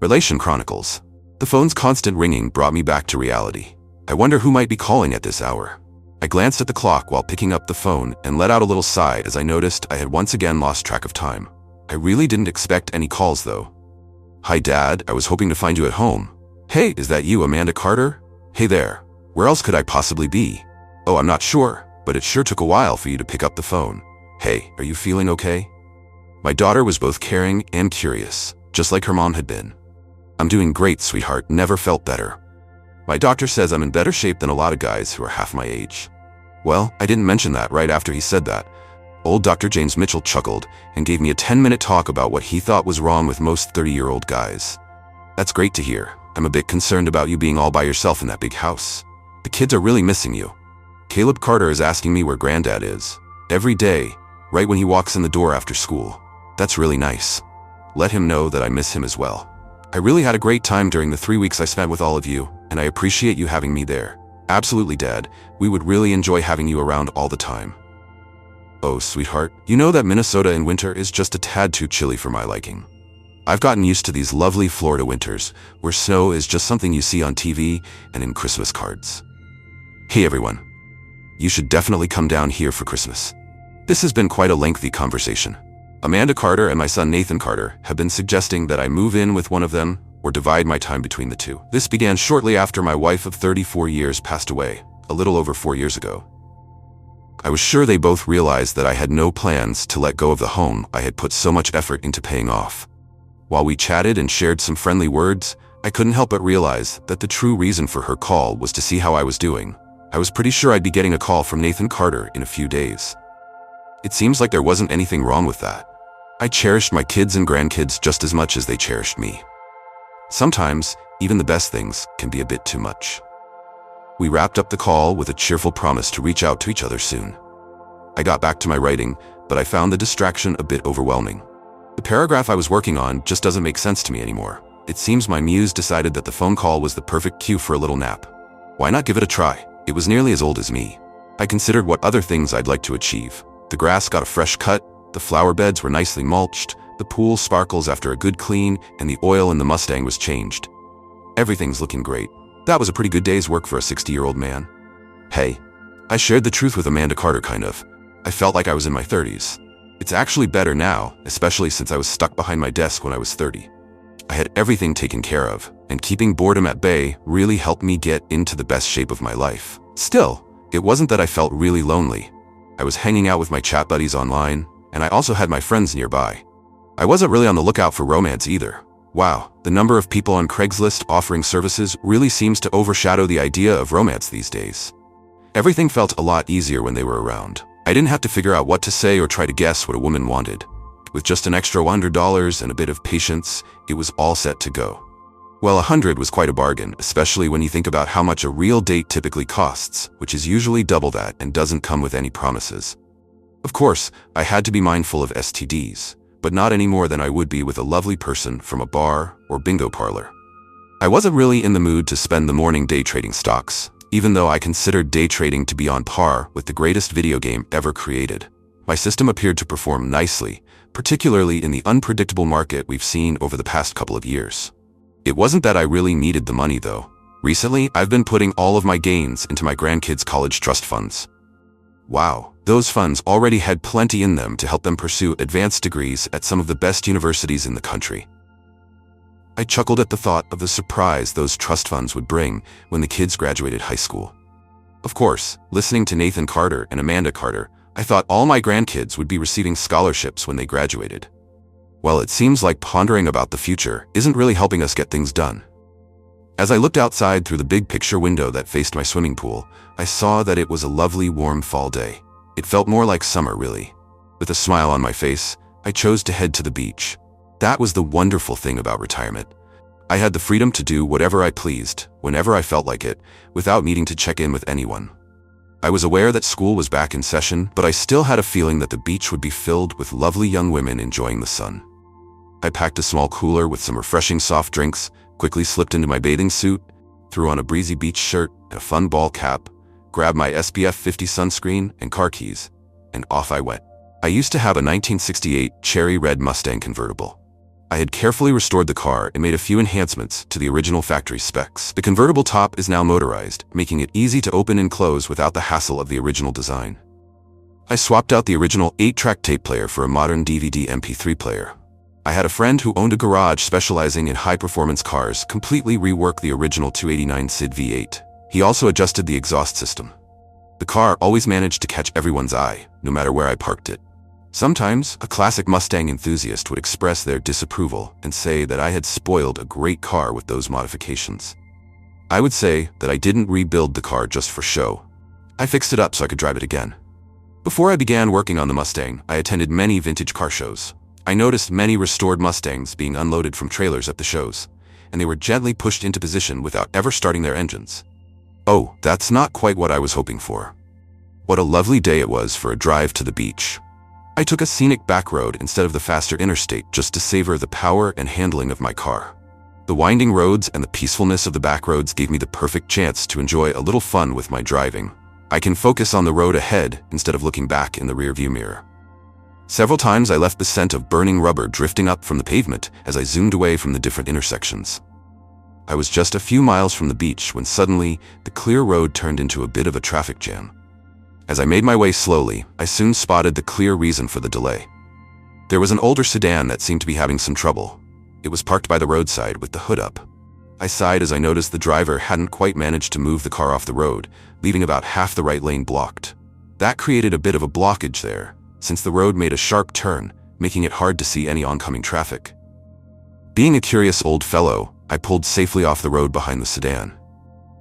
Relation Chronicles. The phone's constant ringing brought me back to reality. I wonder who might be calling at this hour. I glanced at the clock while picking up the phone and let out a little sigh as I noticed I had once again lost track of time. I really didn't expect any calls though. Hi Dad, I was hoping to find you at home. Hey, is that you, Amanda Carter? Hey there. Where else could I possibly be? Oh, I'm not sure, but it sure took a while for you to pick up the phone. Hey, are you feeling okay? My daughter was both caring and curious, just like her mom had been. I'm doing great, sweetheart, never felt better. My doctor says I'm in better shape than a lot of guys who are half my age. Well, I didn't mention that right after he said that. Old Dr. James Mitchell chuckled and gave me a 10-minute talk about what he thought was wrong with most 30-year-old guys. That's great to hear. I'm a bit concerned about you being all by yourself in that big house. The kids are really missing you. Caleb Carter is asking me where Granddad is. Every day, right when he walks in the door after school. That's really nice. Let him know that I miss him as well. I really had a great time during the 3 weeks I spent with all of you, and I appreciate you having me there. Absolutely, Dad. We would really enjoy having you around all the time. Oh, sweetheart, you know that Minnesota in winter is just a tad too chilly for my liking. I've gotten used to these lovely Florida winters, where snow is just something you see on TV and in Christmas cards. Hey everyone. You should definitely come down here for Christmas. This has been quite a lengthy conversation. Amanda Carter and my son Nathan Carter have been suggesting that I move in with one of them or divide my time between the two. This began shortly after my wife of 34 years passed away, a little over 4 years ago. I was sure they both realized that I had no plans to let go of the home I had put so much effort into paying off. While we chatted and shared some friendly words, I couldn't help but realize that the true reason for her call was to see how I was doing. I was pretty sure I'd be getting a call from Nathan Carter in a few days. It seems like there wasn't anything wrong with that. I cherished my kids and grandkids just as much as they cherished me. Sometimes, even the best things can be a bit too much. We wrapped up the call with a cheerful promise to reach out to each other soon. I got back to my writing, but I found the distraction a bit overwhelming. The paragraph I was working on just doesn't make sense to me anymore. It seems my muse decided that the phone call was the perfect cue for a little nap. Why not give it a try? It was nearly as old as me. I considered what other things I'd like to achieve. The grass got a fresh cut, the flower beds were nicely mulched, the pool sparkles after a good clean, and the oil in the Mustang was changed. Everything's looking great. That was a pretty good day's work for a 60-year-old man. Hey, I shared the truth with Amanda Carter kind of. I felt like I was in my 30s. It's actually better now, especially since I was stuck behind my desk when I was 30. I had everything taken care of, and keeping boredom at bay really helped me get into the best shape of my life. Still, it wasn't that I felt really lonely. I was hanging out with my chat buddies online, and I also had my friends nearby. I wasn't really on the lookout for romance either. Wow, the number of people on Craigslist offering services really seems to overshadow the idea of romance these days. Everything felt a lot easier when they were around. I didn't have to figure out what to say or try to guess what a woman wanted. With just an extra $100 and a bit of patience, it was all set to go. Well, $100 was quite a bargain, especially when you think about how much a real date typically costs, which is usually double that and doesn't come with any promises. Of course, I had to be mindful of STDs, but not any more than I would be with a lovely person from a bar or bingo parlor. I wasn't really in the mood to spend the morning day trading stocks, even though I considered day trading to be on par with the greatest video game ever created. My system appeared to perform nicely, particularly in the unpredictable market we've seen over the past couple of years. It wasn't that I really needed the money though. Recently, I've been putting all of my gains into my grandkids' college trust funds. Wow, those funds already had plenty in them to help them pursue advanced degrees at some of the best universities in the country. I chuckled at the thought of the surprise those trust funds would bring when the kids graduated high school. Of course, listening to Nathan Carter and Amanda Carter, I thought all my grandkids would be receiving scholarships when they graduated. Well, it seems like pondering about the future isn't really helping us get things done. As I looked outside through the big picture window that faced my swimming pool, I saw that it was a lovely warm fall day. It felt more like summer, really. With a smile on my face, I chose to head to the beach. That was the wonderful thing about retirement. I had the freedom to do whatever I pleased, whenever I felt like it, without needing to check in with anyone. I was aware that school was back in session, but I still had a feeling that the beach would be filled with lovely young women enjoying the sun. I packed a small cooler with some refreshing soft drinks, quickly slipped into my bathing suit, threw on a breezy beach shirt and a fun ball cap, grabbed my SPF 50 sunscreen and car keys, and off I went. I used to have a 1968 cherry red Mustang convertible. I had carefully restored the car and made a few enhancements to the original factory specs. The convertible top is now motorized, making it easy to open and close without the hassle of the original design. I swapped out the original 8-track tape player for a modern DVD MP3 player. I had a friend who owned a garage specializing in high-performance cars completely rework the original 289 SID V8. He also adjusted the exhaust system. The car always managed to catch everyone's eye, no matter where I parked it. Sometimes, a classic Mustang enthusiast would express their disapproval and say that I had spoiled a great car with those modifications. I would say that I didn't rebuild the car just for show. I fixed it up so I could drive it again. Before I began working on the Mustang, I attended many vintage car shows. I noticed many restored Mustangs being unloaded from trailers at the shows, and they were gently pushed into position without ever starting their engines. Oh, that's not quite what I was hoping for. What a lovely day it was for a drive to the beach. I took a scenic back road instead of the faster interstate just to savor the power and handling of my car. The winding roads and the peacefulness of the back roads gave me the perfect chance to enjoy a little fun with my driving. I can focus on the road ahead instead of looking back in the rearview mirror. Several times I left the scent of burning rubber drifting up from the pavement as I zoomed away from the different intersections. I was just a few miles from the beach when suddenly the clear road turned into a bit of a traffic jam. As I made my way slowly, I soon spotted the clear reason for the delay. There was an older sedan that seemed to be having some trouble. It was parked by the roadside with the hood up. I sighed as I noticed the driver hadn't quite managed to move the car off the road, leaving about half the right lane blocked. That created a bit of a blockage there, since the road made a sharp turn, making it hard to see any oncoming traffic. Being a curious old fellow, I pulled safely off the road behind the sedan.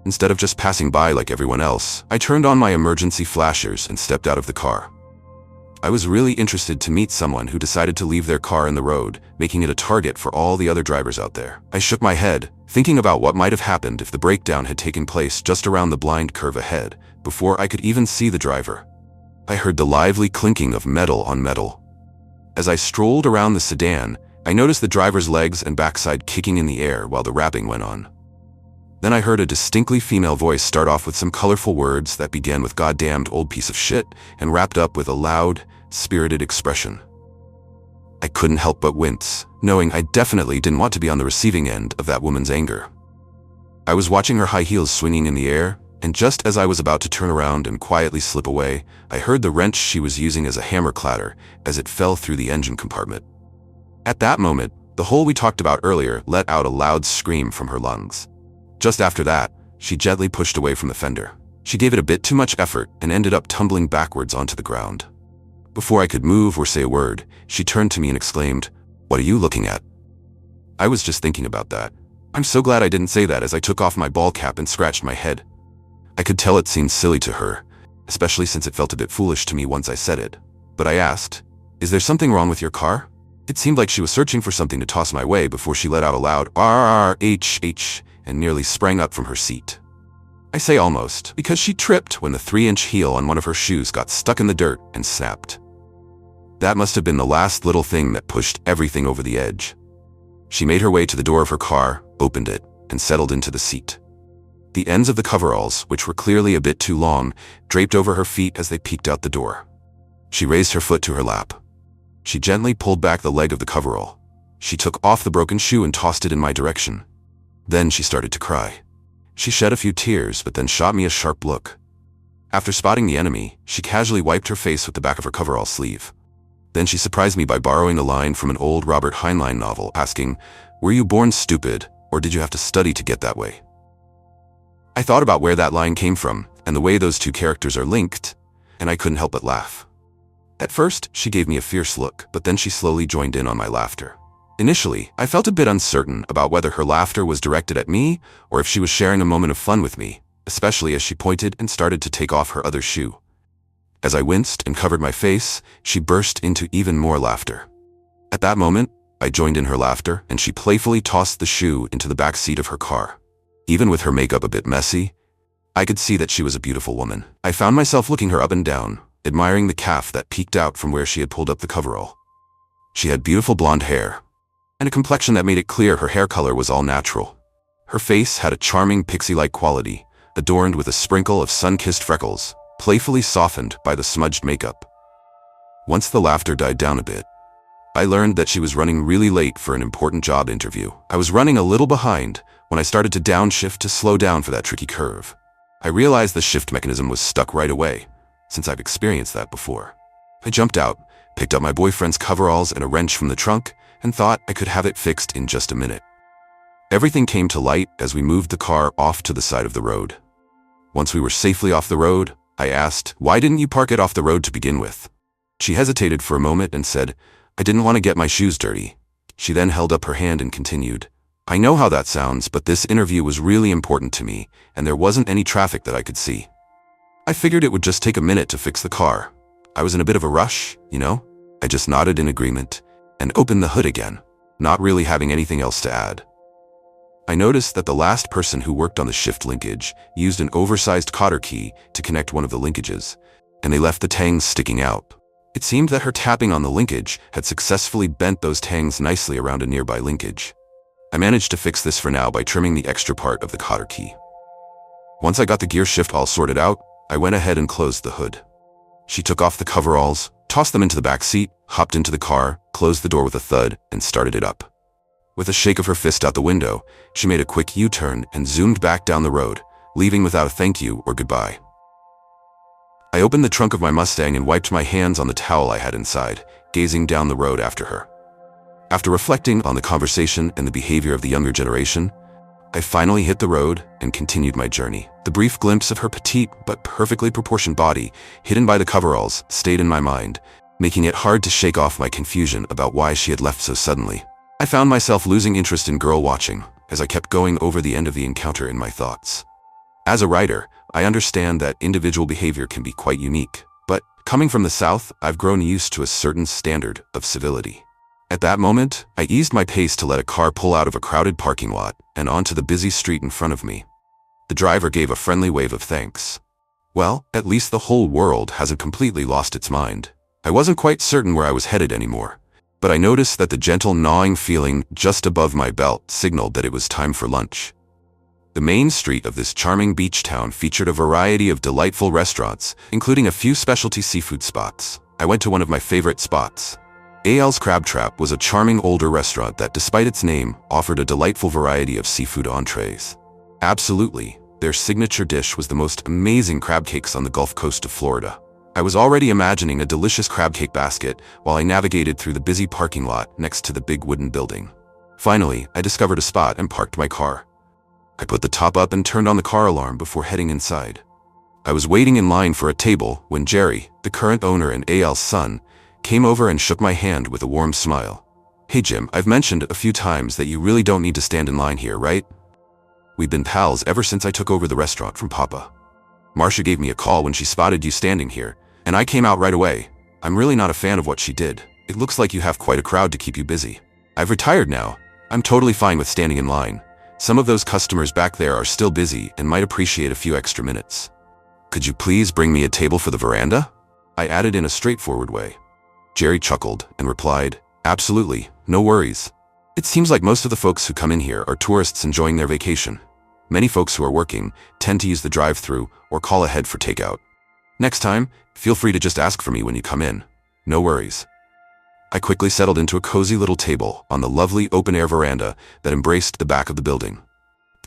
Instead of just passing by like everyone else, I turned on my emergency flashers and stepped out of the car. I was really interested to meet someone who decided to leave their car in the road, making it a target for all the other drivers out there. I shook my head, thinking about what might have happened if the breakdown had taken place just around the blind curve ahead, before I could even see the driver. I heard the lively clinking of metal on metal. As I strolled around the sedan, I noticed the driver's legs and backside kicking in the air while the rapping went on. Then I heard a distinctly female voice start off with some colorful words that began with "goddamned old piece of shit" and wrapped up with a loud, spirited expression. I couldn't help but wince, knowing I definitely didn't want to be on the receiving end of that woman's anger. I was watching her high heels swinging in the air, and just as I was about to turn around and quietly slip away, I heard the wrench she was using as a hammer clatter as it fell through the engine compartment. At that moment, the hole we talked about earlier let out a loud scream from her lungs. Just after that, she gently pushed away from the fender. She gave it a bit too much effort and ended up tumbling backwards onto the ground. Before I could move or say a word, she turned to me and exclaimed, "What are you looking at?" I was just thinking about that. I'm so glad I didn't say that as I took off my ball cap and scratched my head. I could tell it seemed silly to her, especially since it felt a bit foolish to me once I said it. But I asked, "Is there something wrong with your car?" It seemed like she was searching for something to toss my way before she let out a loud "RRH" and nearly sprang up from her seat. I say almost, because she tripped when the 3-inch heel on one of her shoes got stuck in the dirt and snapped. That must have been the last little thing that pushed everything over the edge. She made her way to the door of her car, opened it, and settled into the seat. The ends of the coveralls, which were clearly a bit too long, draped over her feet as they peeked out the door. She raised her foot to her lap. She gently pulled back the leg of the coverall. She took off the broken shoe and tossed it in my direction. Then she started to cry. She shed a few tears, but then shot me a sharp look. After spotting the enemy, she casually wiped her face with the back of her coverall sleeve. Then she surprised me by borrowing a line from an old Robert Heinlein novel, asking, "Were you born stupid, or did you have to study to get that way?" I thought about where that line came from, and the way those two characters are linked, and I couldn't help but laugh. At first, she gave me a fierce look, but then she slowly joined in on my laughter. Initially, I felt a bit uncertain about whether her laughter was directed at me or if she was sharing a moment of fun with me, especially as she pointed and started to take off her other shoe. As I winced and covered my face, she burst into even more laughter. At that moment, I joined in her laughter, and she playfully tossed the shoe into the back seat of her car. Even with her makeup a bit messy, I could see that she was a beautiful woman. I found myself looking her up and down, admiring the calf that peeked out from where she had pulled up the coverall. She had beautiful blonde hair, and a complexion that made it clear her hair color was all natural. Her face had a charming pixie-like quality, adorned with a sprinkle of sun-kissed freckles, playfully softened by the smudged makeup. Once the laughter died down a bit, I learned that she was running really late for an important job interview. I was running a little behind when I started to downshift to slow down for that tricky curve. I realized the shift mechanism was stuck right away, since I've experienced that before. I jumped out, picked up my boyfriend's coveralls and a wrench from the trunk, and thought I could have it fixed in just a minute. Everything came to light as we moved the car off to the side of the road. Once we were safely off the road, I asked, "Why didn't you park it off the road to begin with?" She hesitated for a moment and said, "I didn't want to get my shoes dirty." She then held up her hand and continued, "I know how that sounds, but this interview was really important to me, and there wasn't any traffic that I could see. I figured it would just take a minute to fix the car. I was in a bit of a rush, you know?" I just nodded in agreement and opened the hood again, not really having anything else to add. I noticed that the last person who worked on the shift linkage used an oversized cotter key to connect one of the linkages, and they left the tangs sticking out. It seemed that her tapping on the linkage had successfully bent those tangs nicely around a nearby linkage. I managed to fix this for now by trimming the extra part of the cotter key. Once I got the gear shift all sorted out, I went ahead and closed the hood. She took off the coveralls, tossed them into the back seat, hopped into the car, closed the door with a thud, and started it up. With a shake of her fist out the window, she made a quick U-turn and zoomed back down the road, leaving without a thank you or goodbye. I opened the trunk of my Mustang and wiped my hands on the towel I had inside, gazing down the road after her. After reflecting on the conversation and the behavior of the younger generation, I finally hit the road and continued my journey. The brief glimpse of her petite but perfectly proportioned body, hidden by the coveralls, stayed in my mind, making it hard to shake off my confusion about why she had left so suddenly. I found myself losing interest in girl watching as I kept going over the end of the encounter in my thoughts. As a writer, I understand that individual behavior can be quite unique, but coming from the South, I've grown used to a certain standard of civility. At that moment, I eased my pace to let a car pull out of a crowded parking lot and onto the busy street in front of me. The driver gave a friendly wave of thanks. Well, at least the whole world hasn't completely lost its mind. I wasn't quite certain where I was headed anymore, but I noticed that the gentle gnawing feeling just above my belt signaled that it was time for lunch. The main street of this charming beach town featured a variety of delightful restaurants, including a few specialty seafood spots. I went to one of my favorite spots. A.L.'s Crab Trap was a charming older restaurant that, despite its name, offered a delightful variety of seafood entrees. Absolutely, their signature dish was the most amazing crab cakes on the Gulf Coast of Florida. I was already imagining a delicious crab cake basket while I navigated through the busy parking lot next to the big wooden building. Finally, I discovered a spot and parked my car. I put the top up and turned on the car alarm before heading inside. I was waiting in line for a table when Jerry, the current owner and A.L.'s son, came over and shook my hand with a warm smile. "Hey Jim, I've mentioned a few times that you really don't need to stand in line here, right? We've been pals ever since I took over the restaurant from Papa. Marcia gave me a call when she spotted you standing here, and I came out right away. I'm really not a fan of what she did. It looks like you have quite a crowd to keep you busy. I've retired now. I'm totally fine with standing in line. Some of those customers back there are still busy and might appreciate a few extra minutes. Could you please bring me a table for the veranda?" I added in a straightforward way. Jerry chuckled and replied, "Absolutely, no worries. It seems like most of the folks who come in here are tourists enjoying their vacation. Many folks who are working tend to use the drive-thru or call ahead for takeout. Next time, feel free to just ask for me when you come in. No worries." I quickly settled into a cozy little table on the lovely open-air veranda that embraced the back of the building.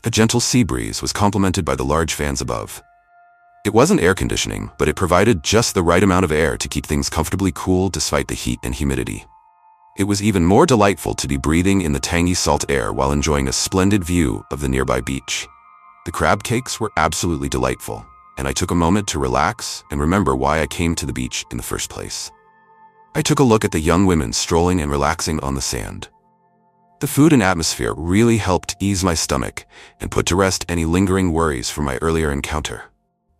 A gentle sea breeze was complemented by the large fans above. It wasn't air conditioning, but it provided just the right amount of air to keep things comfortably cool despite the heat and humidity. It was even more delightful to be breathing in the tangy salt air while enjoying a splendid view of the nearby beach. The crab cakes were absolutely delightful, and I took a moment to relax and remember why I came to the beach in the first place. I took a look at the young women strolling and relaxing on the sand. The food and atmosphere really helped ease my stomach and put to rest any lingering worries from my earlier encounter.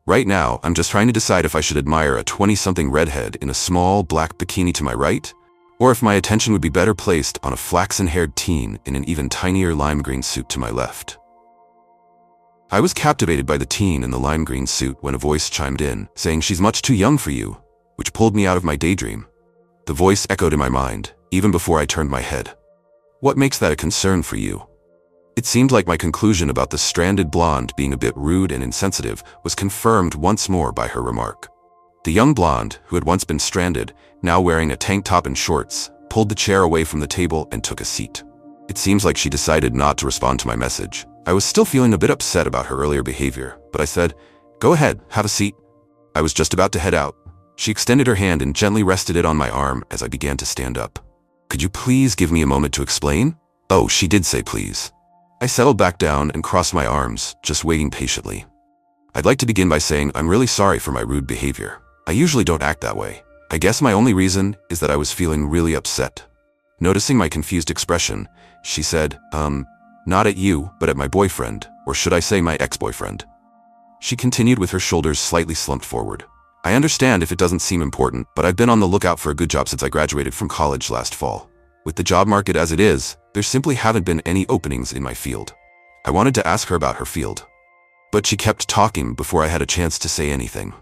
Right now, I'm just trying to decide if I should admire a 20-something redhead in a small black bikini to my right, or if my attention would be better placed on a flaxen-haired teen in an even tinier lime green suit to my left. I was captivated by the teen in the lime green suit when a voice chimed in, saying she's much too young for you, which pulled me out of my daydream. The voice echoed in my mind, even before I turned my head. What makes that a concern for you? It seemed like my conclusion about the stranded blonde being a bit rude and insensitive was confirmed once more by her remark. The young blonde, who had once been stranded, now wearing a tank top and shorts, pulled the chair away from the table, and took a seat. It seems like she decided not to respond to my message. I was still feeling a bit upset about her earlier behavior, but I said, "Go ahead, have a seat." I was just about to head out. She extended her hand and gently rested it on my arm as I began to stand up. "Could you please give me a moment to explain?" Oh, she did say please. I settled back down and crossed my arms, just waiting patiently. "I'd like to begin by saying I'm really sorry for my rude behavior. I usually don't act that way. I guess my only reason is that I was feeling really upset." Noticing my confused expression, she said, "Not at you, but at my boyfriend, or should I say my ex-boyfriend." She continued with her shoulders slightly slumped forward. "I understand if it doesn't seem important, but I've been on the lookout for a good job since I graduated from college last fall. With the job market as it is, there simply haven't been any openings in my field." I wanted to ask her about her field, but she kept talking before I had a chance to say anything.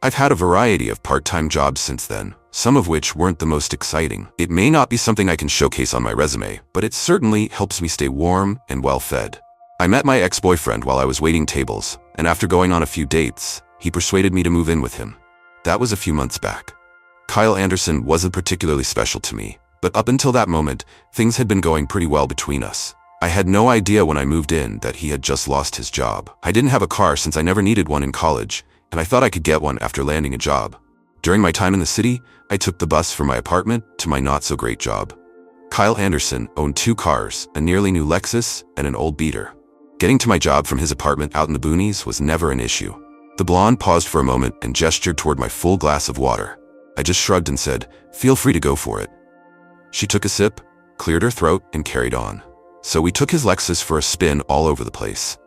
I've had a variety of part-time jobs since then, some of which weren't the most exciting. It may not be something I can showcase on my resume, but it certainly helps me stay warm and well-fed. I met my ex-boyfriend while I was waiting tables, and after going on a few dates, he persuaded me to move in with him. That was a few months back. Kyle Anderson wasn't particularly special to me, but up until that moment, things had been going pretty well between us. I had no idea when I moved in that he had just lost his job. I didn't have a car since I never needed one in college, and I thought I could get one after landing a job. During my time in the city, I took the bus from my apartment to my not-so-great job. Kyle Anderson owned 2 cars, a nearly new Lexus and an old Beater. Getting to my job from his apartment out in the boonies was never an issue. The blonde paused for a moment and gestured toward my full glass of water. I just shrugged and said, "Feel free to go for it." She took a sip, cleared her throat, and carried on. So we took his Lexus for a spin all over the place.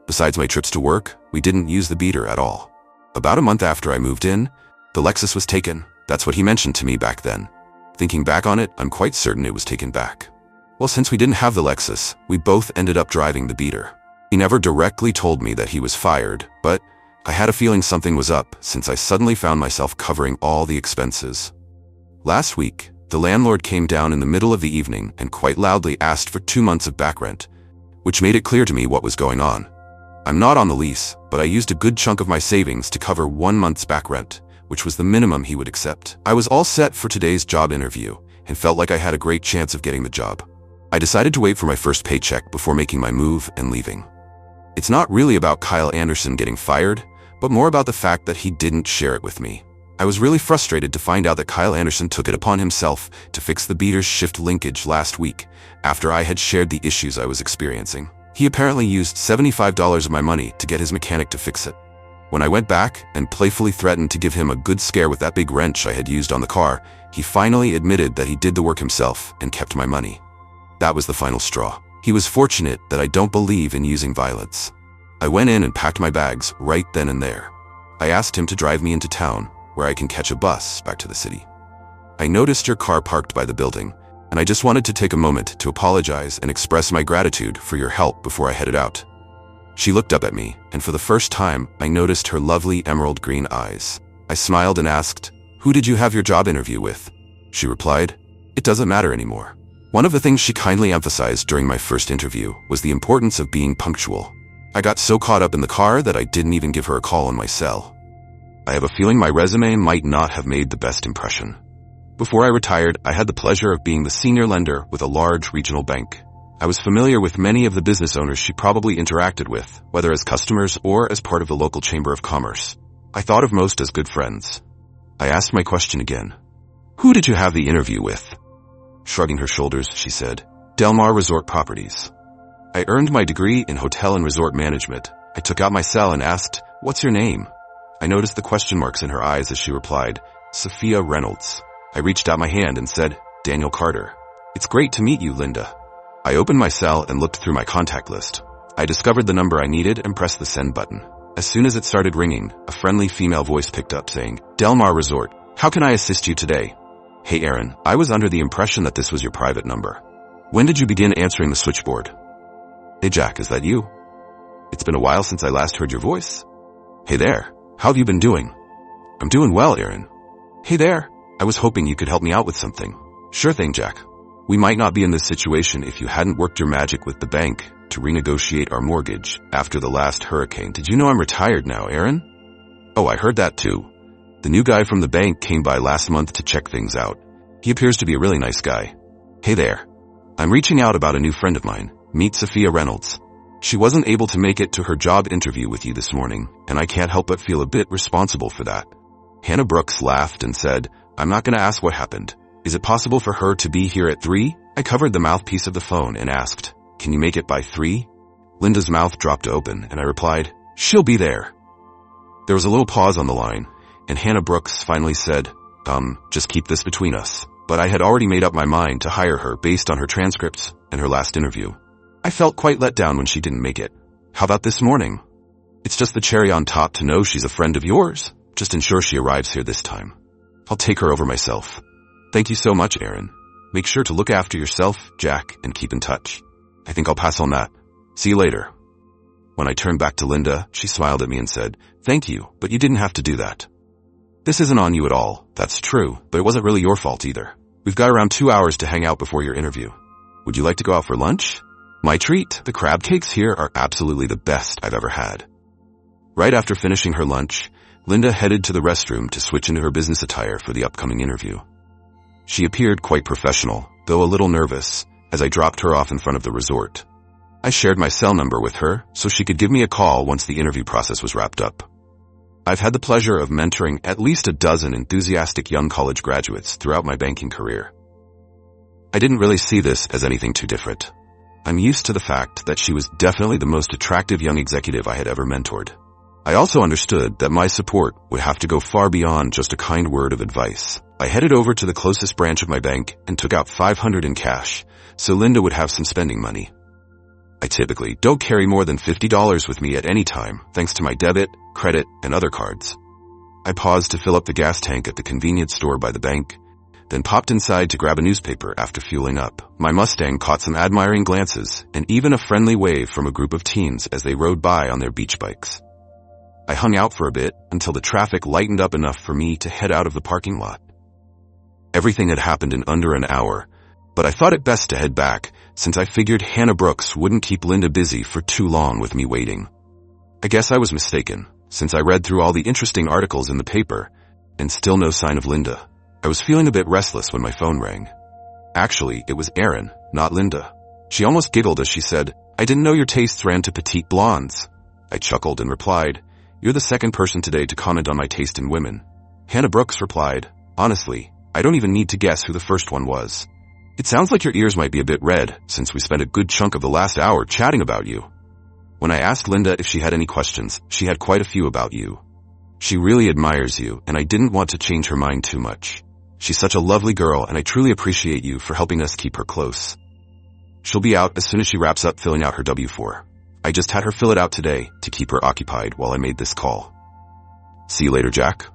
Besides my trips to work, we didn't use the Beater at all. About a month after I moved in, the Lexus was taken. That's what he mentioned to me back then. Thinking back on it, I'm quite certain it was taken back. Well, since we didn't have the Lexus, we both ended up driving the Beater. He never directly told me that he was fired, but I had a feeling something was up since I suddenly found myself covering all the expenses. Last week, the landlord came down in the middle of the evening and quite loudly asked for 2 months of back rent, which made it clear to me what was going on. I'm not on the lease, but I used a good chunk of my savings to cover 1 month's back rent, which was the minimum he would accept. I was all set for today's job interview and felt like I had a great chance of getting the job. I decided to wait for my first paycheck before making my move and leaving. It's not really about Kyle Anderson getting fired, but more about the fact that he didn't share it with me. I was really frustrated to find out that Kyle Anderson took it upon himself to fix the Beater's shift linkage last week after I had shared the issues I was experiencing. He apparently used $75 of my money to get his mechanic to fix it. When I went back and playfully threatened to give him a good scare with that big wrench I had used on the car, he finally admitted that he did the work himself and kept my money. That was the final straw. He was fortunate that I don't believe in using violence. I went in and packed my bags right then and there. I asked him to drive me into town, where I can catch a bus back to the city. I noticed your car parked by the building, and I just wanted to take a moment to apologize and express my gratitude for your help before I headed out. She looked up at me, and for the first time, I noticed her lovely emerald green eyes. I smiled and asked, "Who did you have your job interview with?" She replied, "It doesn't matter anymore." One of the things she kindly emphasized during my first interview was the importance of being punctual. I got so caught up in the car that I didn't even give her a call on my cell. I have a feeling my resume might not have made the best impression. Before I retired, I had the pleasure of being the senior lender with a large regional bank. I was familiar with many of the business owners she probably interacted with, whether as customers or as part of the local chamber of commerce. I thought of most as good friends. I asked my question again. "Who did you have the interview with?" Shrugging her shoulders, she said, "Del Mar Resort Properties." I earned my degree in hotel and resort management. I took out my cell and asked, "What's your name?" I noticed the question marks in her eyes as she replied, "Sophia Reynolds." I reached out my hand and said, "Daniel Carter." "It's great to meet you, Linda." I opened my cell and looked through my contact list. I discovered the number I needed and pressed the send button. As soon as it started ringing, a friendly female voice picked up saying, "Del Mar Resort, how can I assist you today?" "Hey Aaron, I was under the impression that this was your private number. When did you begin answering the switchboard?" "Hey Jack, is that you? It's been a while since I last heard your voice." "Hey there, how have you been doing?" "I'm doing well, Aaron." "Hey there, I was hoping you could help me out with something." "Sure thing, Jack. We might not be in this situation if you hadn't worked your magic with the bank to renegotiate our mortgage after the last hurricane. Did you know I'm retired now, Aaron?" "Oh, I heard that too. The new guy from the bank came by last month to check things out. He appears to be a really nice guy. Hey there. I'm reaching out about a new friend of mine. Meet Sophia Reynolds. She wasn't able to make it to her job interview with you this morning, and I can't help but feel a bit responsible for that. Hannah Brooks laughed and said, I'm not going to ask what happened. Is it possible for her to be here at 3? I covered the mouthpiece of the phone and asked, can you make it by 3? Linda's mouth dropped open, and I replied, she'll be there. There was a little pause on the line, and Hannah Brooks finally said, just keep this between us. But I had already made up my mind to hire her based on her transcripts and her last interview. I felt quite let down when she didn't make it. How about this morning? It's just the cherry on top to know she's a friend of yours. Just ensure she arrives here this time. I'll take her over myself. Thank you so much, Aaron. Make sure to look after yourself, Jack, and keep in touch. I think I'll pass on that. See you later. When I turned back to Linda, she smiled at me and said, thank you, but you didn't have to do that. This isn't on you at all. That's true, but it wasn't really your fault either. We've got around 2 hours to hang out before your interview. Would you like to go out for lunch? My treat. The crab cakes here are absolutely the best I've ever had. Right after finishing her lunch, Linda headed to the restroom to switch into her business attire for the upcoming interview. She appeared quite professional, though a little nervous, as I dropped her off in front of the resort. I shared my cell number with her so she could give me a call once the interview process was wrapped up. I've had the pleasure of mentoring at least a dozen enthusiastic young college graduates throughout my banking career. I didn't really see this as anything too different. I'm used to the fact that she was definitely the most attractive young executive I had ever mentored. I also understood that my support would have to go far beyond just a kind word of advice. I headed over to the closest branch of my bank and took out $500 in cash, so Linda would have some spending money. I typically don't carry more than $50 with me at any time, thanks to my debit, credit, and other cards. I paused to fill up the gas tank at the convenience store by the bank, then popped inside to grab a newspaper after fueling up. My Mustang caught some admiring glances and even a friendly wave from a group of teens as they rode by on their beach bikes. I hung out for a bit until the traffic lightened up enough for me to head out of the parking lot. Everything had happened in under an hour, but I thought it best to head back since I figured Hannah Brooks wouldn't keep Linda busy for too long with me waiting. I guess I was mistaken, since I read through all the interesting articles in the paper, and still no sign of Linda. I was feeling a bit restless when my phone rang. Actually, it was Erin, not Linda. She almost giggled as she said, I didn't know your tastes ran to petite blondes. I chuckled and replied, you're the second person today to comment on my taste in women. Hannah Brooks replied, honestly, I don't even need to guess who the first one was. It sounds like your ears might be a bit red, since we spent a good chunk of the last hour chatting about you. When I asked Linda if she had any questions, she had quite a few about you. She really admires you, and I didn't want to change her mind too much. She's such a lovely girl, and I truly appreciate you for helping us keep her close. She'll be out as soon as she wraps up filling out her W-4. I just had her fill it out today to keep her occupied while I made this call. See you later, Jack.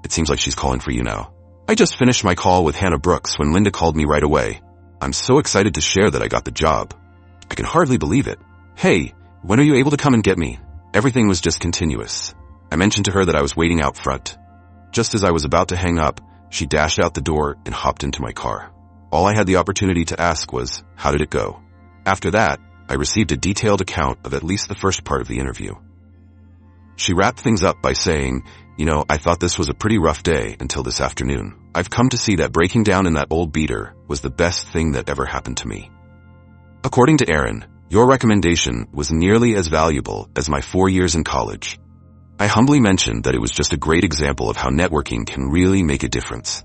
It seems like she's calling for you now. I just finished my call with Hannah Brooks when Linda called me right away. I'm so excited to share that I got the job. I can hardly believe it. Hey, when are you able to come and get me? Everything was just continuous. I mentioned to her that I was waiting out front. Just as I was about to hang up, she dashed out the door and hopped into my car. All I had the opportunity to ask was, how did it go? After that, I received a detailed account of at least the first part of the interview. She wrapped things up by saying, I thought this was a pretty rough day until this afternoon. I've come to see that breaking down in that old beater was the best thing that ever happened to me. According to Aaron, your recommendation was nearly as valuable as my 4 years in college. I humbly mentioned that it was just a great example of how networking can really make a difference.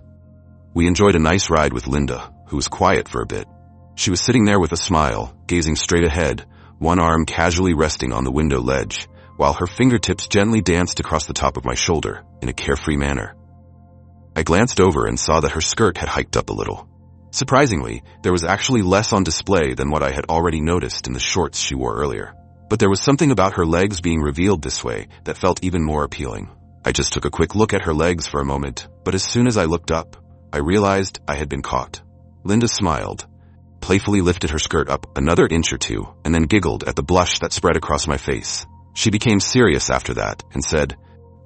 We enjoyed a nice ride with Linda, who was quiet for a bit. She was sitting there with a smile, gazing straight ahead, one arm casually resting on the window ledge, while her fingertips gently danced across the top of my shoulder in a carefree manner. I glanced over and saw that her skirt had hiked up a little. Surprisingly, there was actually less on display than what I had already noticed in the shorts she wore earlier. But there was something about her legs being revealed this way that felt even more appealing. I just took a quick look at her legs for a moment, but as soon as I looked up, I realized I had been caught. Linda smiled, playfully lifted her skirt up another inch or two, and then giggled at the blush that spread across my face. She became serious after that and said,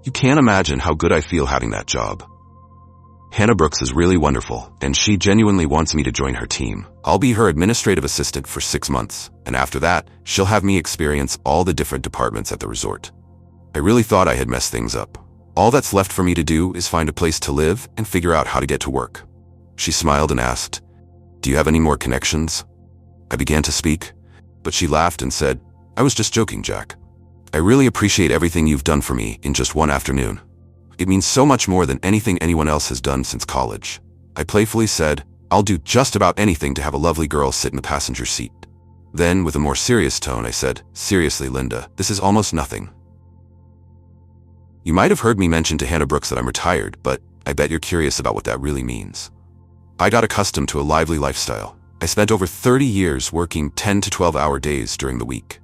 "You can't imagine how good I feel having that job. Hannah Brooks is really wonderful, and she genuinely wants me to join her team. I'll be her administrative assistant for 6 months, and after that, she'll have me experience all the different departments at the resort." I really thought I had messed things up. All that's left for me to do is find a place to live and figure out how to get to work. She smiled and asked, "Do you have any more connections?" I began to speak, but she laughed and said, "I was just joking, Jack. I really appreciate everything you've done for me in just one afternoon. It means so much more than anything anyone else has done since college." I playfully said, "I'll do just about anything to have a lovely girl sit in the passenger seat." Then, with a more serious tone, I said, "Seriously, Linda, this is almost nothing. You might have heard me mention to Hannah Brooks that I'm retired, but I bet you're curious about what that really means. I got accustomed to a lively lifestyle. I spent over 30 years working 10 to 12-hour days during the week.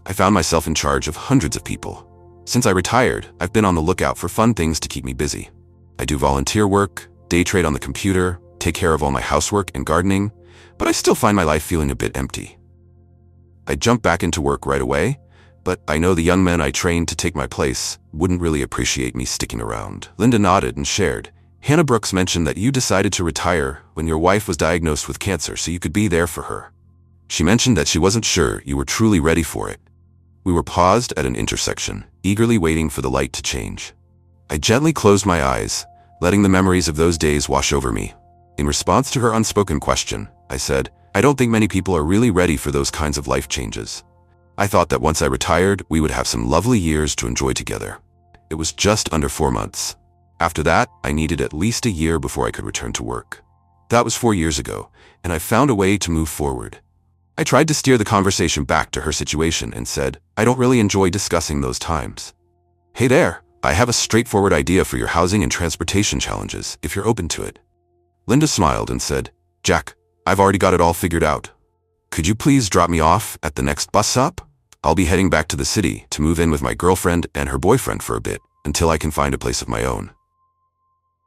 I found myself in charge of hundreds of people. Since I retired, I've been on the lookout for fun things to keep me busy. I do volunteer work, day trade on the computer, take care of all my housework and gardening, but I still find my life feeling a bit empty. I jumped back into work right away, but I know the young men I trained to take my place wouldn't really appreciate me sticking around." Linda nodded and shared, "Hannah Brooks mentioned that you decided to retire when your wife was diagnosed with cancer so you could be there for her. She mentioned that she wasn't sure you were truly ready for it." We were paused at an intersection, eagerly waiting for the light to change. I gently closed my eyes, letting the memories of those days wash over me. In response to her unspoken question, I said, "I don't think many people are really ready for those kinds of life changes. I thought that once I retired, we would have some lovely years to enjoy together." It was just under 4 months. After that, I needed at least a year before I could return to work. That was 4 years ago, and I found a way to move forward. I tried to steer the conversation back to her situation and said, "I don't really enjoy discussing those times. Hey there, I have a straightforward idea for your housing and transportation challenges, if you're open to it." Linda smiled and said, "Jack, I've already got it all figured out. Could you please drop me off at the next bus stop? I'll be heading back to the city to move in with my girlfriend and her boyfriend for a bit, until I can find a place of my own."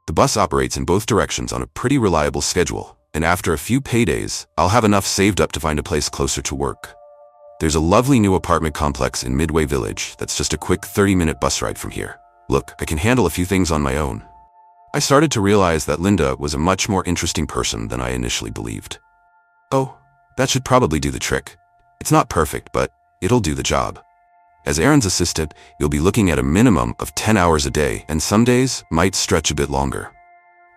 The bus operates in both directions on a pretty reliable schedule, and after a few paydays, I'll have enough saved up to find a place closer to work. There's a lovely new apartment complex in Midway Village that's just a quick 30-minute bus ride from here. Look, I can handle a few things on my own. I started to realize that Linda was a much more interesting person than I initially believed. "Oh, that should probably do the trick. It's not perfect, but it'll do the job. As Aaron's assistant, you'll be looking at a minimum of 10 hours a day, and some days might stretch a bit longer.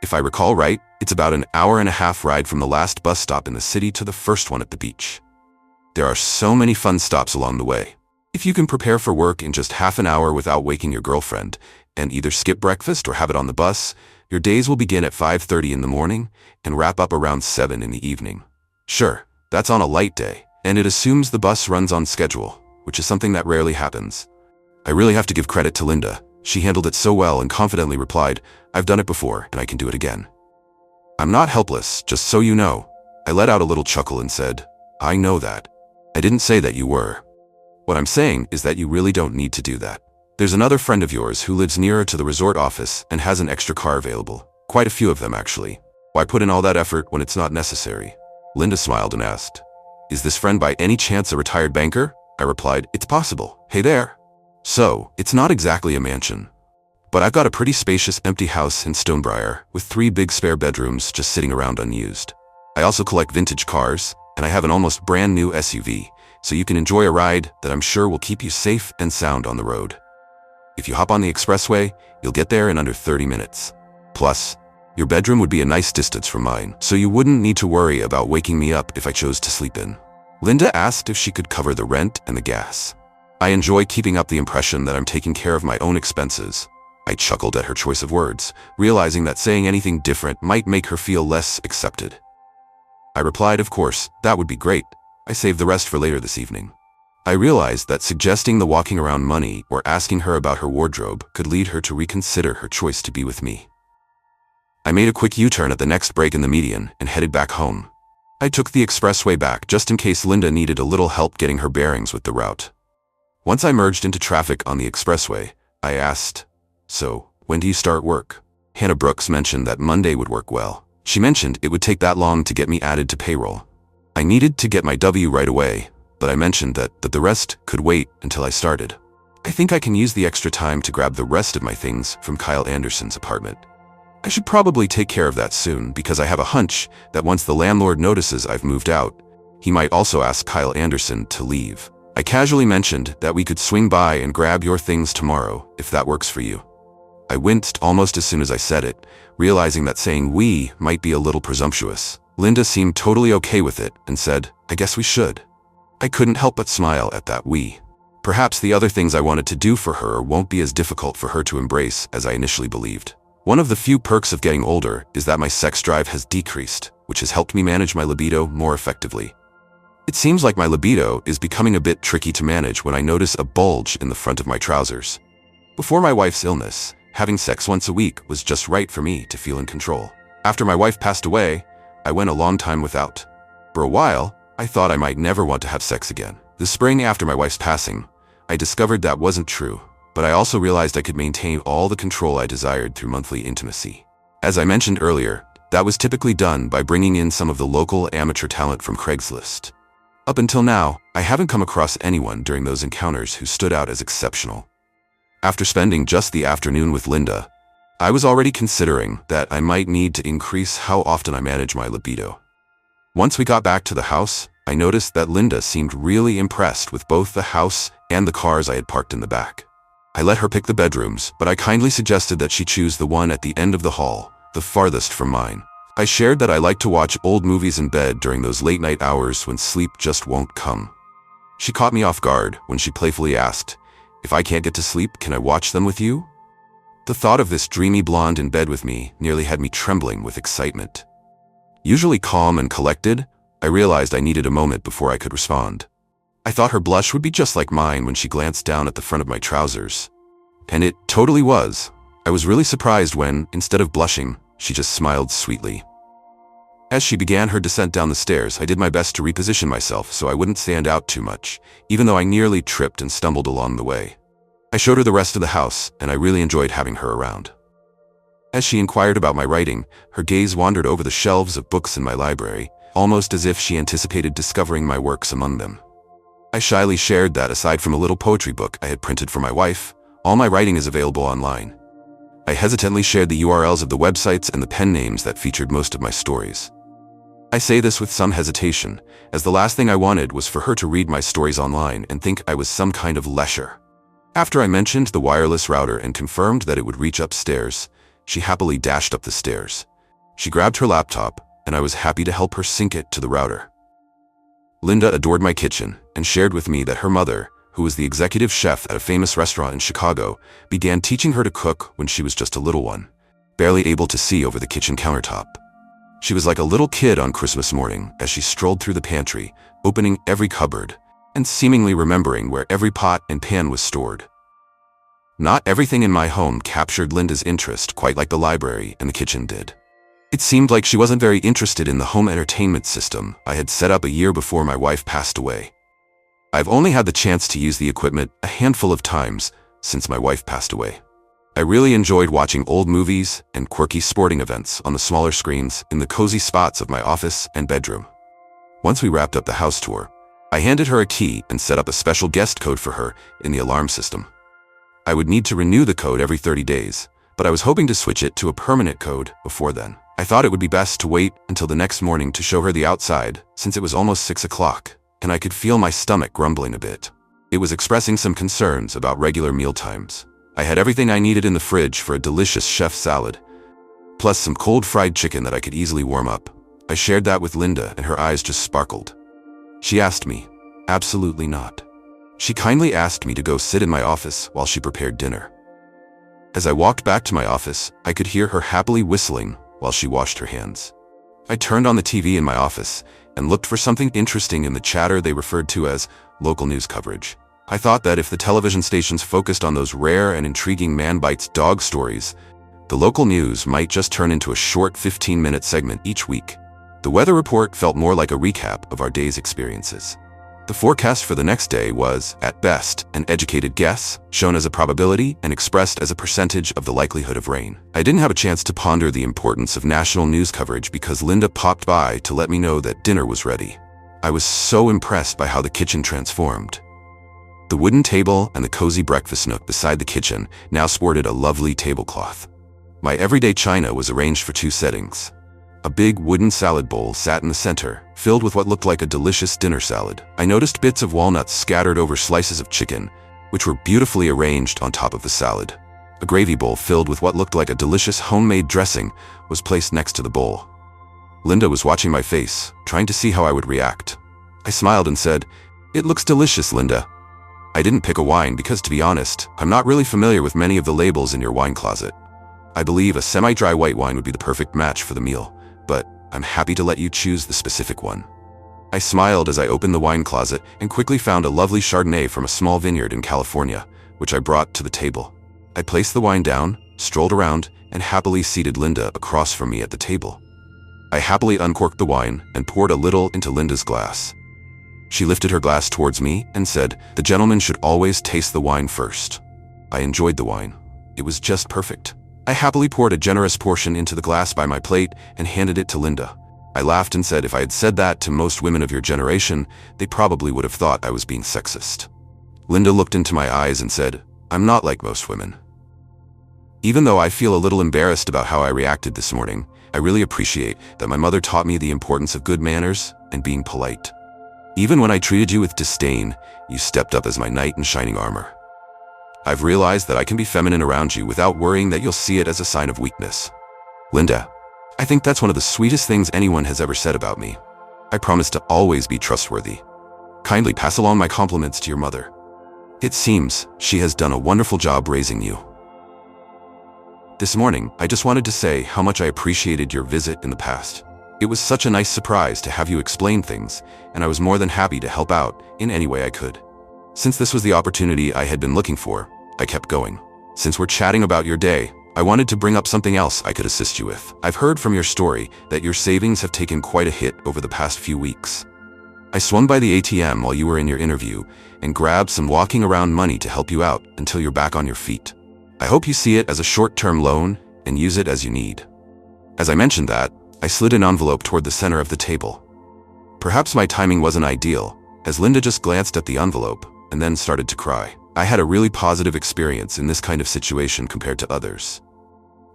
If I recall right, it's about an hour-and-a-half ride from the last bus stop in the city to the first one at the beach. There are so many fun stops along the way. If you can prepare for work in just half an hour without waking your girlfriend, and either skip breakfast or have it on the bus, your days will begin at 5:30 in the morning and wrap up around 7 in the evening. Sure, that's on a light day, and it assumes the bus runs on schedule, which is something that rarely happens. I really have to give credit to Linda. She handled it so well and confidently replied, "I've done it before, and I can do it again." "I'm not helpless, just so you know." I let out a little chuckle and said, "I know that. I didn't say that you were. What I'm saying is that you really don't need to do that. There's another friend of yours who lives nearer to the resort office and has an extra car available. Quite a few of them, actually. Why put in all that effort when it's not necessary?" Linda smiled and asked, "Is this friend by any chance a retired banker?" I replied, "It's possible. Hey there." "So, it's not exactly a mansion, but I've got a pretty spacious empty house in Stonebriar with 3 big spare bedrooms just sitting around unused. I also collect vintage cars, and I have an almost brand new SUV, so you can enjoy a ride that I'm sure will keep you safe and sound on the road. If you hop on the expressway, you'll get there in under 30 minutes. Plus, your bedroom would be a nice distance from mine, so you wouldn't need to worry about waking me up if I chose to sleep in." Linda asked if she could cover the rent and the gas. I enjoy keeping up the impression that I'm taking care of my own expenses. I chuckled at her choice of words, realizing that saying anything different might make her feel less accepted. I replied, "Of course, that would be great. I saved the rest for later this evening." I realized that suggesting the walking around money or asking her about her wardrobe could lead her to reconsider her choice to be with me. I made a quick U-turn at the next break in the median and headed back home. I took the expressway back just in case Linda needed a little help getting her bearings with the route. Once I merged into traffic on the expressway, I asked, "So, when do you start work?" Hannah Brooks mentioned that Monday would work well. She mentioned it would take that long to get me added to payroll. I needed to get my W right away, but I mentioned that the rest could wait until I started. I think I can use the extra time to grab the rest of my things from Kyle Anderson's apartment. I should probably take care of that soon because I have a hunch that once the landlord notices I've moved out, he might also ask Kyle Anderson to leave. I casually mentioned that we could swing by and grab your things tomorrow if that works for you. I winced almost as soon as I said it, realizing that saying we might be a little presumptuous. Linda seemed totally okay with it and said, "I guess we should." I couldn't help but smile at that we. Perhaps the other things I wanted to do for her won't be as difficult for her to embrace as I initially believed. One of the few perks of getting older is that my sex drive has decreased, which has helped me manage my libido more effectively. It seems like my libido is becoming a bit tricky to manage when I notice a bulge in the front of my trousers. Before my wife's illness, having sex once a week was just right for me to feel in control. After my wife passed away, I went a long time without. For a while, I thought I might never want to have sex again. The spring after my wife's passing, I discovered that wasn't true, but I also realized I could maintain all the control I desired through monthly intimacy. As I mentioned earlier, that was typically done by bringing in some of the local amateur talent from Craigslist. Up until now, I haven't come across anyone during those encounters who stood out as exceptional. After spending just the afternoon with Linda, I was already considering that I might need to increase how often I manage my libido. Once we got back to the house, I noticed that Linda seemed really impressed with both the house and the cars I had parked in the back. I let her pick the bedrooms, but I kindly suggested that she choose the one at the end of the hall, the farthest from mine. I shared that I like to watch old movies in bed during those late-night hours when sleep just won't come. She caught me off guard when she playfully asked, "If I can't get to sleep, can I watch them with you?" The thought of this dreamy blonde in bed with me nearly had me trembling with excitement. Usually calm and collected, I realized I needed a moment before I could respond. I thought her blush would be just like mine when she glanced down at the front of my trousers. And it totally was. I was really surprised when, instead of blushing, she just smiled sweetly. As she began her descent down the stairs, I did my best to reposition myself so I wouldn't stand out too much, even though I nearly tripped and stumbled along the way. I showed her the rest of the house, and I really enjoyed having her around. As she inquired about my writing, her gaze wandered over the shelves of books in my library, almost as if she anticipated discovering my works among them. I shyly shared that aside from a little poetry book I had printed for my wife, all my writing is available online. I hesitantly shared the URLs of the websites and the pen names that featured most of my stories. I say this with some hesitation, as the last thing I wanted was for her to read my stories online and think I was some kind of lecher. After I mentioned the wireless router and confirmed that it would reach upstairs, she happily dashed up the stairs. She grabbed her laptop, and I was happy to help her sync it to the router. Linda adored my kitchen and shared with me that her mother, who was the executive chef at a famous restaurant in Chicago, began teaching her to cook when she was just a little one, barely able to see over the kitchen countertop. She was like a little kid on Christmas morning as she strolled through the pantry, opening every cupboard, and seemingly remembering where every pot and pan was stored. Not everything in my home captured Linda's interest quite like the library and the kitchen did. It seemed like she wasn't very interested in the home entertainment system I had set up a year before my wife passed away. I've only had the chance to use the equipment a handful of times since my wife passed away. I really enjoyed watching old movies and quirky sporting events on the smaller screens in the cozy spots of my office and bedroom. Once we wrapped up the house tour, I handed her a key and set up a special guest code for her in the alarm system. I would need to renew the code every 30 days, but I was hoping to switch it to a permanent code before then. I thought it would be best to wait until the next morning to show her the outside, since it was almost 6 o'clock, and I could feel my stomach grumbling a bit. It was expressing some concerns about regular meal times. I had everything I needed in the fridge for a delicious chef salad, plus some cold fried chicken that I could easily warm up. I shared that with Linda, and her eyes just sparkled. She asked me, "Absolutely not." She kindly asked me to go sit in my office while she prepared dinner. As I walked back to my office, I could hear her happily whistling while she washed her hands. I turned on the TV in my office and looked for something interesting in the chatter they referred to as local news coverage. I thought that if the television stations focused on those rare and intriguing man bites dog stories, the local news might just turn into a short 15-minute segment each week. The weather report felt more like a recap of our day's experiences. The forecast for the next day was, at best, an educated guess, shown as a probability and expressed as a percentage of the likelihood of rain. I didn't have a chance to ponder the importance of national news coverage because Linda popped by to let me know that dinner was ready. I was so impressed by how the kitchen transformed. The wooden table and the cozy breakfast nook beside the kitchen now sported a lovely tablecloth. My everyday china was arranged for 2 settings. A big wooden salad bowl sat in the center, filled with what looked like a delicious dinner salad. I noticed bits of walnuts scattered over slices of chicken, which were beautifully arranged on top of the salad. A gravy bowl filled with what looked like a delicious homemade dressing was placed next to the bowl. Linda was watching my face, trying to see how I would react. I smiled and said, "It looks delicious, Linda." I didn't pick a wine because, to be honest, I'm not really familiar with many of the labels in your wine closet. I believe a semi-dry white wine would be the perfect match for the meal, but I'm happy to let you choose the specific one. I smiled as I opened the wine closet and quickly found a lovely Chardonnay from a small vineyard in California, which I brought to the table. I placed the wine down, strolled around, and happily seated Linda across from me at the table. I happily uncorked the wine and poured a little into Linda's glass. She lifted her glass towards me and said, "The gentleman should always taste the wine first." I enjoyed the wine. It was just perfect. I happily poured a generous portion into the glass by my plate and handed it to Linda. I laughed and said if I had said that to most women of your generation, they probably would have thought I was being sexist. Linda looked into my eyes and said, "I'm not like most women." Even though I feel a little embarrassed about how I reacted this morning, I really appreciate that my mother taught me the importance of good manners and being polite. Even when I treated you with disdain, you stepped up as my knight in shining armor. I've realized that I can be feminine around you without worrying that you'll see it as a sign of weakness. Linda, I think that's one of the sweetest things anyone has ever said about me. I promise to always be trustworthy. Kindly pass along my compliments to your mother. It seems she has done a wonderful job raising you. This morning, I just wanted to say how much I appreciated your visit in the past. It was such a nice surprise to have you explain things, and I was more than happy to help out in any way I could. Since this was the opportunity I had been looking for, I kept going. Since we're chatting about your day, I wanted to bring up something else I could assist you with. I've heard from your story that your savings have taken quite a hit over the past few weeks. I swung by the ATM while you were in your interview and grabbed some walking around money to help you out until you're back on your feet. I hope you see it as a short-term loan and use it as you need. As I mentioned that, I slid an envelope toward the center of the table. Perhaps my timing wasn't ideal, as Linda just glanced at the envelope and then started to cry. I had a really positive experience in this kind of situation compared to others.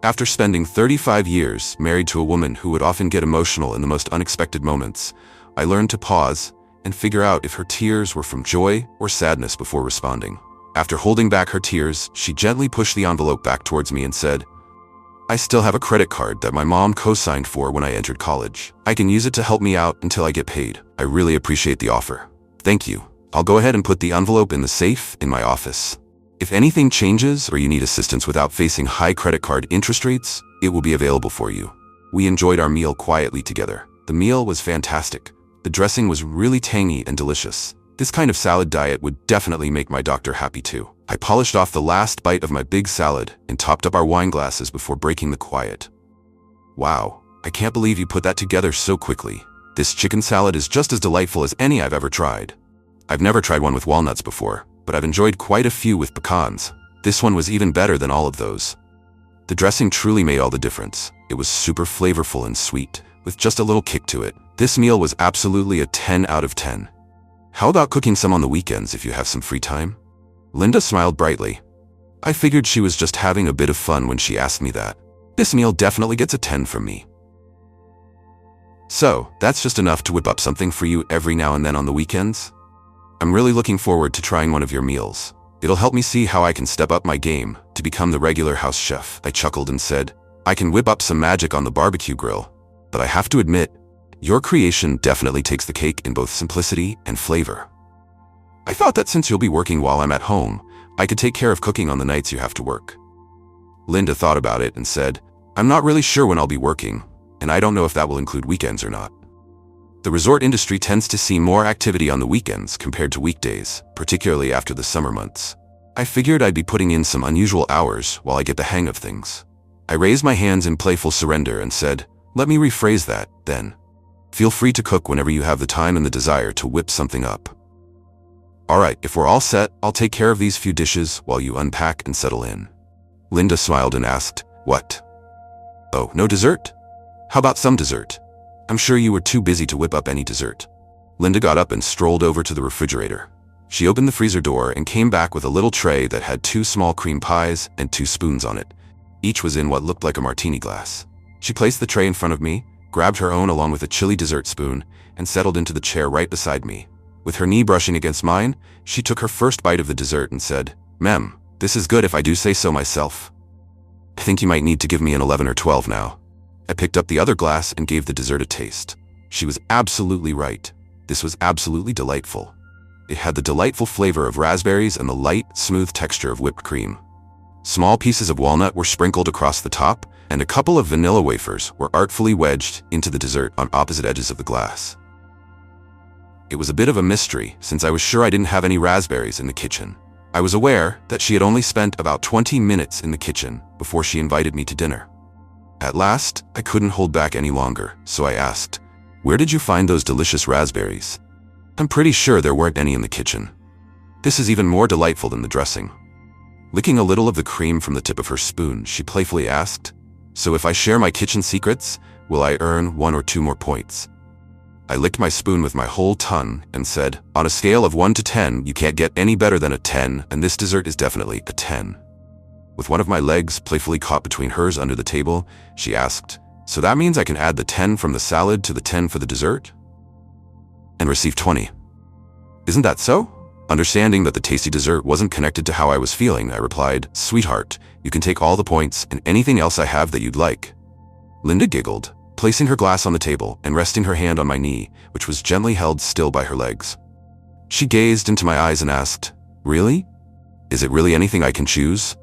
After spending 35 years married to a woman who would often get emotional in the most unexpected moments, I learned to pause and figure out if her tears were from joy or sadness before responding. After holding back her tears, she gently pushed the envelope back towards me and said, "I still have a credit card that my mom co-signed for when I entered college. I can use it to help me out until I get paid. I really appreciate the offer. Thank you. I'll go ahead and put the envelope in the safe in my office. If anything changes or you need assistance without facing high credit card interest rates, it will be available for you." We enjoyed our meal quietly together. The meal was fantastic. The dressing was really tangy and delicious. This kind of salad diet would definitely make my doctor happy too. I polished off the last bite of my big salad and topped up our wine glasses before breaking the quiet. "Wow, I can't believe you put that together so quickly. This chicken salad is just as delightful as any I've ever tried. I've never tried one with walnuts before, but I've enjoyed quite a few with pecans. This one was even better than all of those." The dressing truly made all the difference. It was super flavorful and sweet, with just a little kick to it. This meal was absolutely a 10 out of 10. How about cooking some on the weekends if you have some free time? Linda smiled brightly. I figured she was just having a bit of fun when she asked me that. This meal definitely gets a 10 from me. So, that's just enough to whip up something for you every now and then on the weekends? I'm really looking forward to trying one of your meals. It'll help me see how I can step up my game to become the regular house chef. I chuckled and said, "I can whip up some magic on the barbecue grill, but I have to admit, your creation definitely takes the cake in both simplicity and flavor. I thought that since you'll be working while I'm at home, I could take care of cooking on the nights you have to work." Linda thought about it and said, "I'm not really sure when I'll be working, and I don't know if that will include weekends or not. The resort industry tends to see more activity on the weekends compared to weekdays, particularly after the summer months. I figured I'd be putting in some unusual hours while I get the hang of things." I raised my hands in playful surrender and said, "Let me rephrase that, then. Feel free to cook whenever you have the time and the desire to whip something up. All right, if we're all set, I'll take care of these few dishes while you unpack and settle in." Linda smiled and asked, "What? Oh, no dessert? How about some dessert? I'm sure you were too busy to whip up any dessert." Linda got up and strolled over to the refrigerator. She opened the freezer door and came back with a little tray that had 2 small cream pies and 2 spoons on it. Each was in what looked like a martini glass. She placed the tray in front of me, grabbed her own along with a chili dessert spoon, and settled into the chair right beside me. With her knee brushing against mine, she took her first bite of the dessert and said, "Mem, this is good if I do say so myself. I think you might need to give me an 11 or 12 now. I picked up the other glass and gave the dessert a taste. She was absolutely right. This was absolutely delightful. It had the delightful flavor of raspberries and the light, smooth texture of whipped cream. Small pieces of walnut were sprinkled across the top, and a couple of vanilla wafers were artfully wedged into the dessert on opposite edges of the glass. It was a bit of a mystery, since I was sure I didn't have any raspberries in the kitchen. I was aware that she had only spent about 20 minutes in the kitchen before she invited me to dinner. At last, I couldn't hold back any longer, so I asked, "Where did you find those delicious raspberries?" "I'm pretty sure there weren't any in the kitchen. This is even more delightful than the dressing." Licking a little of the cream from the tip of her spoon, she playfully asked, "So if I share my kitchen secrets, will I earn 1 or 2 more points?" I licked my spoon with my whole tongue and said, "On a scale of 1 to 10, you can't get any better than a 10, and this dessert is definitely a 10. With one of my legs playfully caught between hers under the table, she asked, "So that means I can add the 10 from the salad to the 10 for the dessert?" And receive 20. "Isn't that so?" Understanding that the tasty dessert wasn't connected to how I was feeling, I replied, "Sweetheart, you can take all the points and anything else I have that you'd like." Linda giggled, placing her glass on the table and resting her hand on my knee, which was gently held still by her legs. She gazed into my eyes and asked, "Really? Is it really anything I can choose?"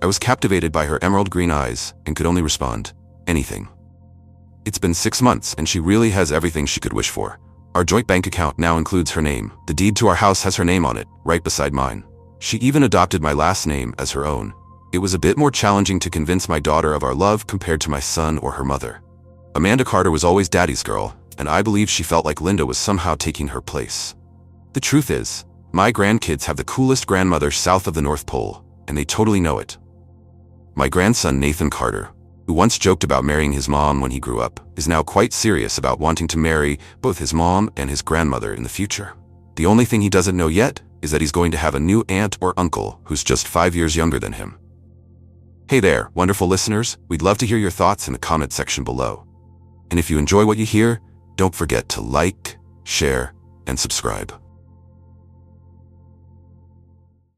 I was captivated by her emerald green eyes and could only respond, "Anything." It's been 6 months and she really has everything she could wish for. Our joint bank account now includes her name. The deed to our house has her name on it, right beside mine. She even adopted my last name as her own. It was a bit more challenging to convince my daughter of our love compared to my son or her mother. Amanda Carter was always Daddy's girl, and I believe she felt like Linda was somehow taking her place. The truth is, my grandkids have the coolest grandmother south of the North Pole, and they totally know it. My grandson Nathan Carter, who once joked about marrying his mom when he grew up, is now quite serious about wanting to marry both his mom and his grandmother in the future. The only thing he doesn't know yet is that he's going to have a new aunt or uncle who's just 5 years younger than him. Hey there, wonderful listeners, we'd love to hear your thoughts in the comment section below. And if you enjoy what you hear, don't forget to like, share, and subscribe.